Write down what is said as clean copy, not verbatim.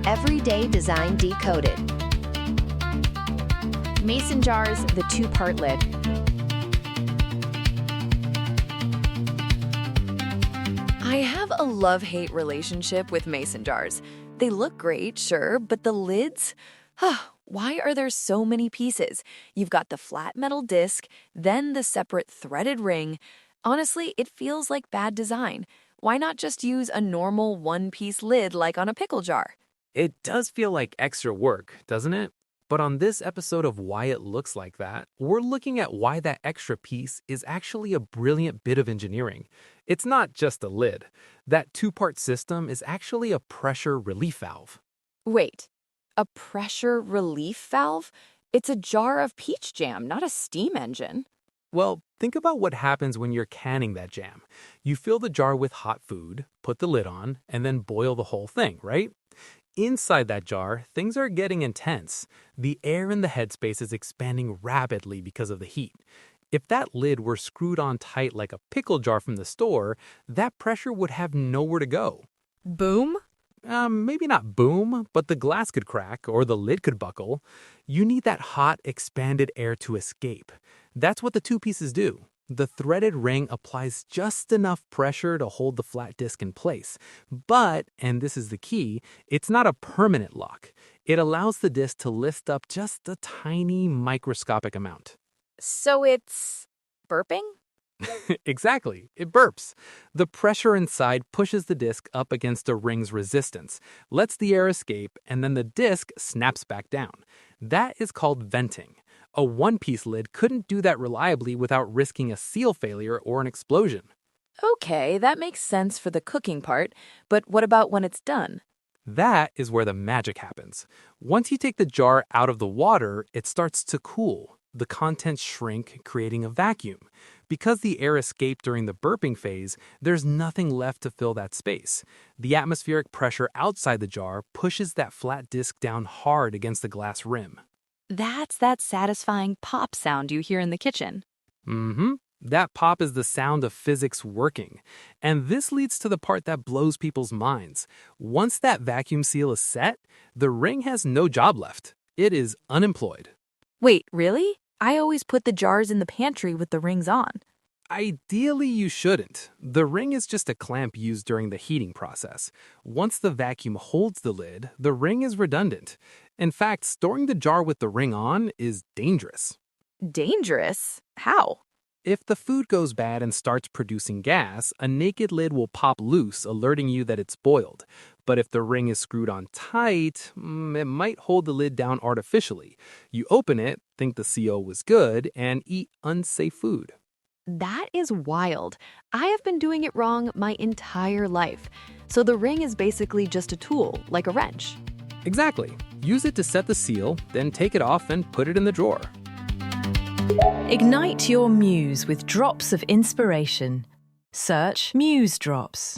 Everyday design decoded. Mason jars, the two-part lid. I have a love-hate relationship with mason jars. They look great, sure, but the lids? Why are there so many pieces? You've got the flat metal disc, then the separate threaded ring. Honestly, it feels like bad design. Why not just use a normal one-piece lid like on a pickle jar? It does feel like extra work, doesn't it? But on this episode of Why It Looks Like That, we're looking at why that extra piece is actually a brilliant bit of engineering. It's not just a lid. That two-part system is actually a pressure relief valve. Wait, a pressure relief valve? It's a jar of peach jam, not a steam engine. Well, think about what happens when you're canning that jam. You fill the jar with hot food, put the lid on, and then boil the whole thing, right? Inside that jar, things are getting intense. The air in the headspace is expanding rapidly because of the heat. If that lid were screwed on tight like a pickle jar from the store, that pressure would have nowhere to go. Boom? Maybe not boom, but the glass could crack or the lid could buckle. You need that hot, expanded air to escape. That's what the two pieces do. The threaded ring applies just enough pressure to hold the flat disc in place. But, and this is the key, it's not a permanent lock. It allows the disc to lift up just a tiny microscopic amount. So it's burping? Exactly, it burps. The pressure inside pushes the disc up against the ring's resistance, lets the air escape, and then the disc snaps back down. That is called venting. A one-piece lid couldn't do that reliably without risking a seal failure or an explosion. Okay, that makes sense for the cooking part, but what about when it's done? That is where the magic happens. Once you take the jar out of the water, it starts to cool. The contents shrink, creating a vacuum. Because the air escaped during the burping phase, there's nothing left to fill that space. The atmospheric pressure outside the jar pushes that flat disc down hard against the glass rim. That's that satisfying pop sound you hear in the kitchen. Mm-hmm. That pop is the sound of physics working. And this leads to the part that blows people's minds. Once that vacuum seal is set, the ring has no job left. It is unemployed. Wait, really? I always put the jars in the pantry with the rings on. Ideally, you shouldn't. The ring is just a clamp used during the heating process. Once the vacuum holds the lid, the ring is redundant. In fact, storing the jar with the ring on is dangerous. Dangerous? How? If the food goes bad and starts producing gas, a naked lid will pop loose, alerting you that it's boiled. But if the ring is screwed on tight, it might hold the lid down artificially. You open it, think the CO was good, and eat unsafe food. That is wild. I have been doing it wrong my entire life. So the ring is basically just a tool, like a wrench. Exactly. Use it to set the seal, then take it off and put it in the drawer. Ignite your muse with drops of inspiration. Search Musedrops.